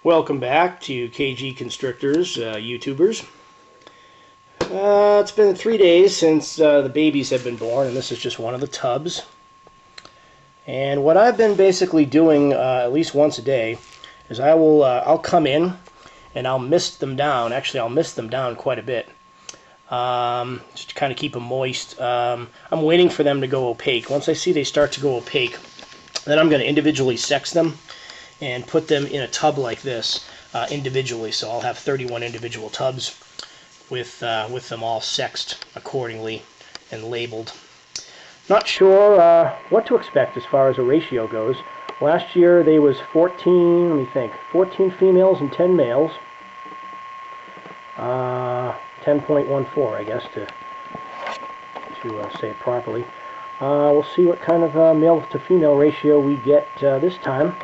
Welcome back to KG Constrictors, YouTubers. It's been 3 days since the babies have been born, and this is just one of the tubs. And what I've been basically doing at least once a day is I'll come in and I'll mist them down. Actually, I'll mist them down quite a bit, just to kind of keep them moist. I'm waiting for them to go opaque. Once I see they start to go opaque, then I'm going to individually sex them and put them in a tub like this individually. So I'll have 31 individual tubs with them all sexed accordingly and labeled. Not sure what to expect as far as a ratio goes. Last year they was 14, let me think, 14 females and 10 males. 10.14, I guess, to say it properly. We'll see what kind of male to female ratio we get this time.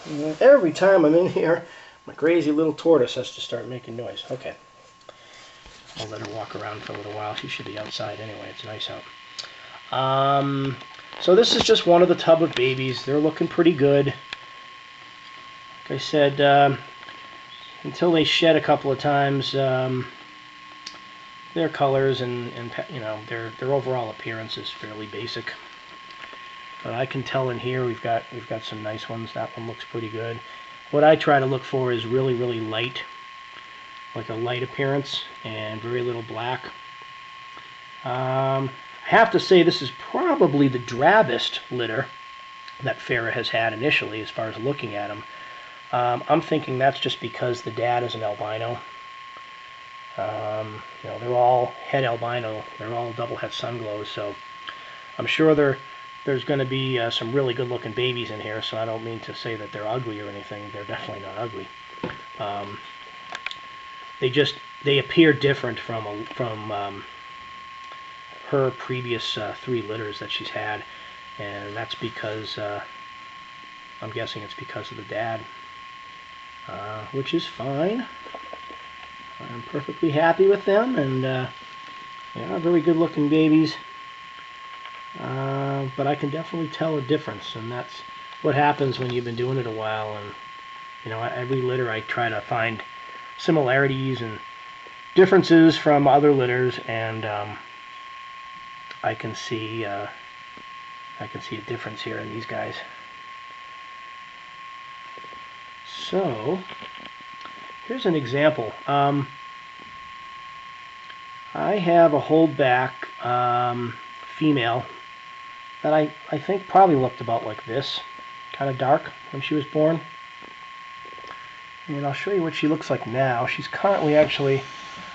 And every time I'm in here, my crazy little tortoise has to start making noise. Okay. I'll let her walk around for a little while. She should be outside anyway. It's nice out. So this is just one of the tub of babies. They're looking pretty good. Like I said, until they shed a couple of times, their colors and you know, their overall appearance is fairly basic. But I can tell in here we've got some nice ones. That one looks pretty good. What I try to look for is really light, like a light appearance and very little black. I have to say this is probably the drabbest litter that Farrah has had initially as far as looking at them. I'm thinking that's just because the dad is an albino. You know, they're all het albino. They're all double het sunglows, so I'm sure there's going to be some really good-looking babies in here. So I don't mean to say that they're ugly or anything. They're definitely not ugly. They appear different from her previous 3 litters that she's had, and that's because I'm guessing it's because of the dad, which is fine. I'm perfectly happy with them, and yeah, very good-looking babies. But I can definitely tell a difference, and that's what happens when you've been doing it a while. And you know, every litter I try to find similarities and differences from other litters, and I can see a difference here in these guys. So here's an example. I have a holdback female that I think probably looked about like this, kind of dark when she was born. And I'll show you what she looks like now. She's currently actually, I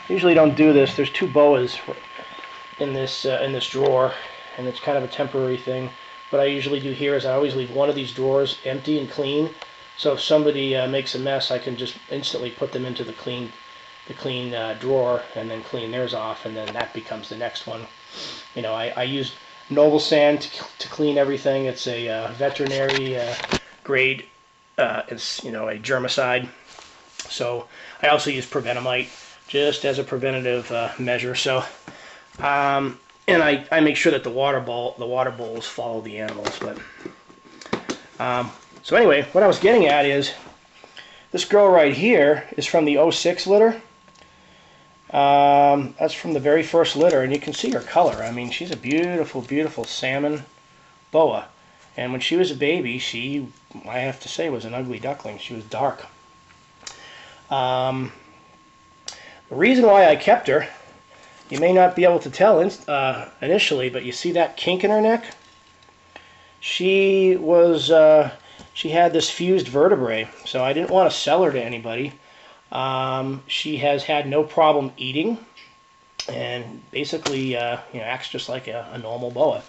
usually don't do this. There's 2 boas in this drawer, and it's kind of a temporary thing. What I usually do here is I always leave one of these drawers empty and clean. So if somebody makes a mess, I can just instantly put them into the clean drawer and then clean theirs off, and then that becomes the next one. You know, I use Noble Sand to clean everything. It's a veterinary grade. It's, you know, a germicide. So I also use Prevenamite just as a preventative measure. So and I make sure that the water bowls follow the animals. But so anyway, what I was getting at is this girl right here is from the 06 litter. That's from the very first litter, and you can see her color. I mean, she's a beautiful, beautiful salmon boa. And when she was a baby, she, I have to say, was an ugly duckling. She was dark. The reason why I kept her, you may not be able to tell initially, but you see that kink in her neck? She had this fused vertebrae, so I didn't want to sell her to anybody. She has had no problem eating, and basically you know, acts just like a normal boa.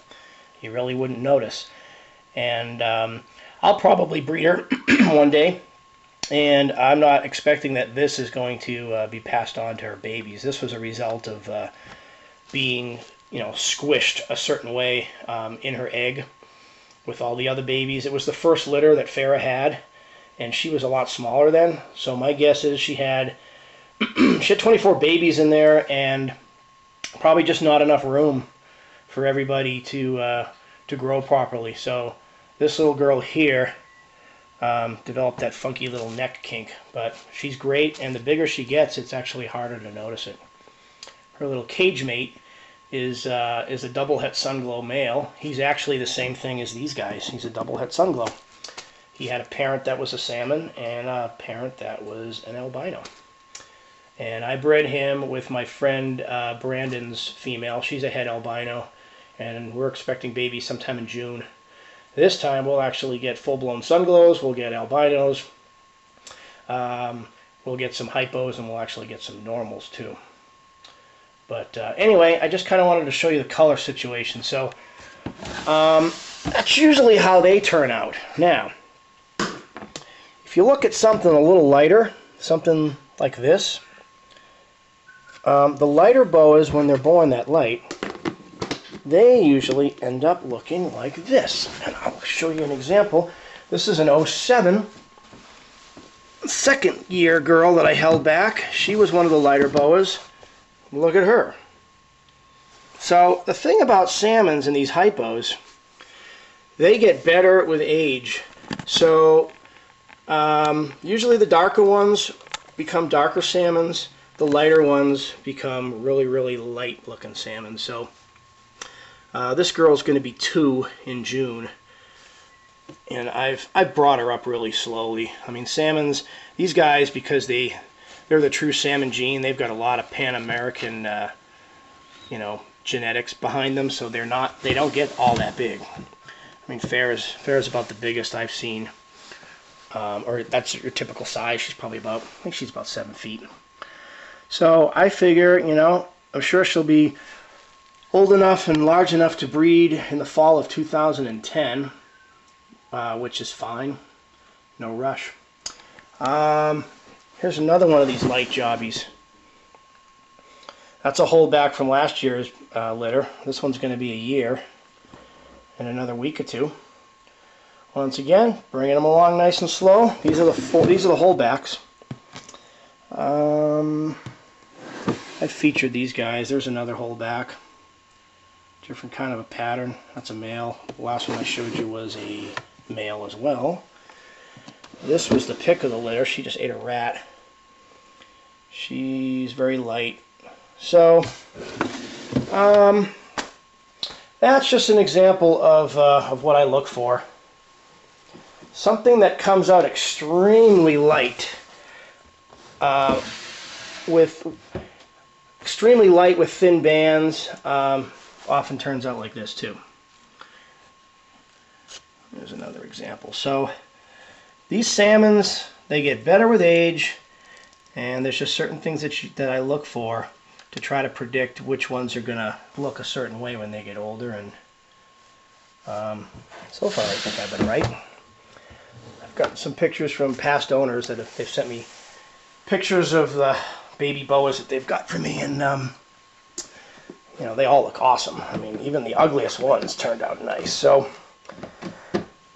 You really wouldn't notice. And I'll probably breed her one day, and I'm not expecting that this is going to be passed on to her babies. This was a result of being, you know, squished a certain way in her egg with all the other babies. It was the first litter that Farrah had, and she was a lot smaller then. So my guess is she had 24 babies in there, and probably just not enough room for everybody to grow properly. So this little girl here developed that funky little neck kink. But she's great, and the bigger she gets, it's actually harder to notice it. Her little cage mate is a double het sunglow male. He's actually the same thing as these guys. He's a double het sunglow. He had a parent that was a salmon and a parent that was an albino. And I bred him with my friend Brandon's female. She's a het albino, and we're expecting babies sometime in June. This time we'll actually get full-blown sunglows, we'll get albinos, we'll get some hypos, and we'll actually get some normals too. But anyway, I just kind of wanted to show you the color situation. So that's usually how they turn out. Now, if you look at something a little lighter, something like this, the lighter boas, when they're born that light, they usually end up looking like this. And I'll show you an example. This is an 07 second year girl that I held back. She was one of the lighter boas. Look at her. So the thing about salmons and these hypos, they get better with age. So usually the darker ones become darker salmons. The lighter ones become really, really light looking salmon. So this girl's going to be 2 in June. And I've brought her up really slowly. I mean, salmons, these guys, because they're the true salmon gene, they've got a lot of Pan-American, you know, genetics behind them, so they don't get all that big. I mean, Farrah's about the biggest I've seen, or that's your typical size. She's probably about, I think she's about 7 feet. So I figure, you know, I'm sure she'll be old enough and large enough to breed in the fall of 2010, which is fine. No rush. Here's another one of these light jobbies. That's a holdback from last year's litter. This one's going to be a year in another week or two. Once again, bringing them along nice and slow. These are the holdbacks. I featured these guys. There's another holdback. Different kind of a pattern. That's a male. The last one I showed you was a male as well. This was the pick of the litter. She just ate a rat. She's very light. So, that's just an example of what I look for. Something that comes out extremely light, with thin bands, often turns out like this too. There's another example. So, these salmons, they get better with age, and there's just certain things that I look for to try to predict which ones are going to look a certain way when they get older. And so far, I think I've been right. I've got some pictures from past owners that they've sent me pictures of the baby boas that they've got for me, and you know, they all look awesome. I mean, even the ugliest ones turned out nice. So,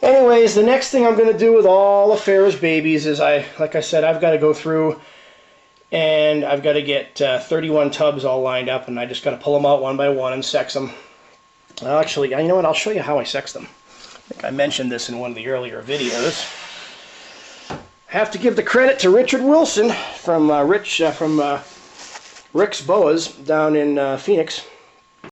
anyways, the next thing I'm going to do with all of Farrah's babies is, like I said, I've got to go through and I've got to get 31 tubs all lined up, and I just got to pull them out one by one and sex them. Actually, you know what? I'll show you how I sex them. I think I mentioned this in one of the earlier videos. I have to give the credit to Richard Wilson from Rick's Boas down in Phoenix.